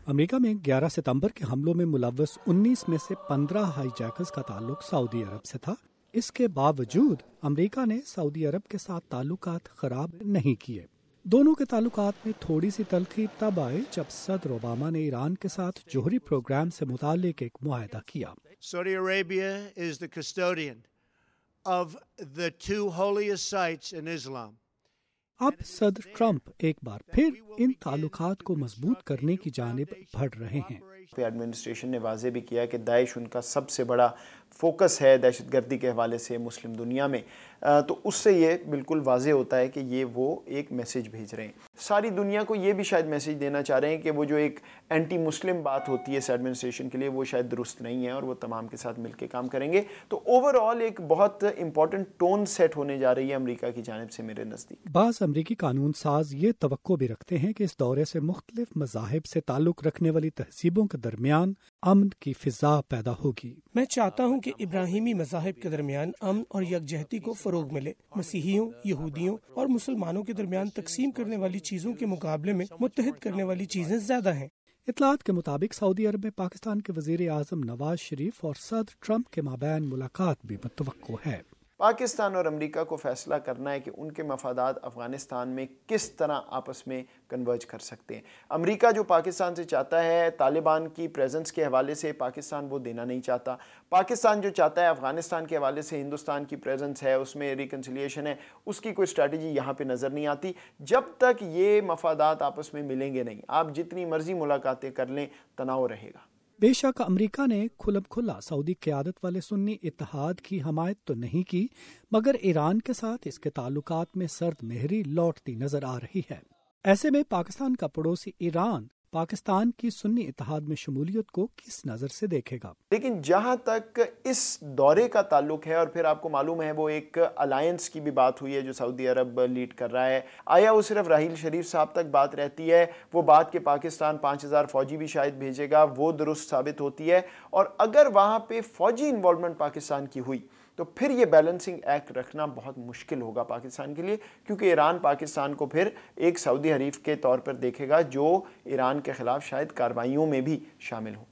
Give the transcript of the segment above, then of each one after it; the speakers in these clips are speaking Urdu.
امریکہ میں 11 ستمبر کے حملوں میں ملوث 19 میں سے 15 ہائی جیکرز کا تعلق سعودی عرب سے تھا۔ اس کے باوجود امریکہ نے سعودی عرب کے ساتھ تعلقات خراب نہیں کیے۔ دونوں کے تعلقات میں تھوڑی سی تلخی تب آئی جب صدر اوباما نے ایران کے ساتھ جوہری پروگرام سے متعلق ایک معاہدہ کیا۔ Saudi Arabia is the custodian of the two holiest sites in Islam. اب صدر ٹرمپ ایک بار پھر ان تعلقات کو مضبوط کرنے کی جانب بڑھ رہے ہیں۔ ایڈمنسٹریشن نے واضح بھی کیا کہ داعش ان کا سب سے بڑا فوکس ہے دہشت گردی کے حوالے سے مسلم دنیا میں، تو اس سے یہ بالکل واضح ہوتا ہے کہ یہ وہ ایک میسیج بھیج رہے ہیں۔ ساری دنیا کو یہ بھی شاید میسیج دینا چاہ رہے ہیں کہ وہ جو ایک اینٹی مسلم بات ہوتی ہے اس ایڈمنسٹریشن کے لیے وہ شاید درست نہیں ہے، اور وہ تمام کے ساتھ مل کے کام کریں گے۔ تو اوور آل ایک بہت امپورٹنٹ ٹون سیٹ ہونے جا رہی ہے امریکہ کی جانب سے میرے نزدیک۔ بعض امریکی قانون ساز یہ توقع بھی رکھتے ہیں کہ اس دورے سے مختلف مذاہب سے تعلق رکھنے والی تہذیبوں کے درمیان امن کی فضا پیدا ہوگی۔ میں چاہتا ہوں کہ ابراہیمی مذاہب کے درمیان امن اور یکجہتی کو فروغ ملے۔ مسیحیوں، یہودیوں اور مسلمانوں کے درمیان تقسیم کرنے والی چیزوں کے مقابلے میں متحد کرنے والی چیزیں زیادہ ہیں۔ اطلاعات کے مطابق سعودی عرب میں پاکستان کے وزیر اعظم نواز شریف اور صدر ٹرمپ کے مابین ملاقات بھی متوقع ہے۔ پاکستان اور امریکہ کو فیصلہ کرنا ہے کہ ان کے مفادات افغانستان میں کس طرح آپس میں کنورج کر سکتے ہیں۔ امریکہ جو پاکستان سے چاہتا ہے طالبان کی پریزنس کے حوالے سے پاکستان وہ دینا نہیں چاہتا۔ پاکستان جو چاہتا ہے افغانستان کے حوالے سے ہندوستان کی پریزنس ہے، اس میں ریکنسیلیشن ہے، اس کی کوئی اسٹریٹجی یہاں پہ نظر نہیں آتی۔ جب تک یہ مفادات آپس میں ملیں گے نہیں، آپ جتنی مرضی ملاقاتیں کر لیں، تناؤ رہے گا۔ بے شک امریکہ نے کھلم کھلا سعودی قیادت والے سنی اتحاد کی حمایت تو نہیں کی، مگر ایران کے ساتھ اس کے تعلقات میں سرد مہری لوٹتی نظر آ رہی ہے۔ ایسے میں پاکستان کا پڑوسی ایران پاکستان کی سنی اتحاد میں شمولیت کو کس نظر سے دیکھے گا؟ لیکن جہاں تک اس دورے کا تعلق ہے، اور پھر آپ کو معلوم ہے وہ ایک الائنس کی بھی بات ہوئی ہے جو سعودی عرب لیڈ کر رہا ہے، آیا وہ صرف راحیل شریف صاحب تک بات رہتی ہے؟ وہ بات کہ پاکستان 5000 فوجی بھی شاید بھیجے گا، وہ درست ثابت ہوتی ہے؟ اور اگر وہاں پہ فوجی انوالومنٹ پاکستان کی ہوئی تو پھر یہ بیلنسنگ ایکٹ رکھنا بہت مشکل ہوگا پاکستان کے لیے، کیونکہ ایران پاکستان کو پھر ایک سعودی حریف کے طور پر دیکھے گا جو ایران کے خلاف شاید کارروائیوں میں بھی شامل ہو۔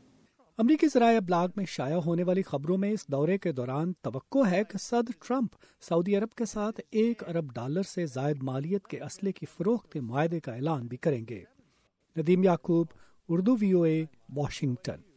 امریکی ذرائع ابلاغ میں شائع ہونے والی خبروں میں اس دورے کے دوران توقع ہے کہ صدر ٹرمپ سعودی عرب کے ساتھ $1 ارب سے زائد مالیت کے اسلحے کی فروخت کے معاہدے کا اعلان بھی کریں گے۔ ندیم یعقوب، اردو VOA، واشنگٹن۔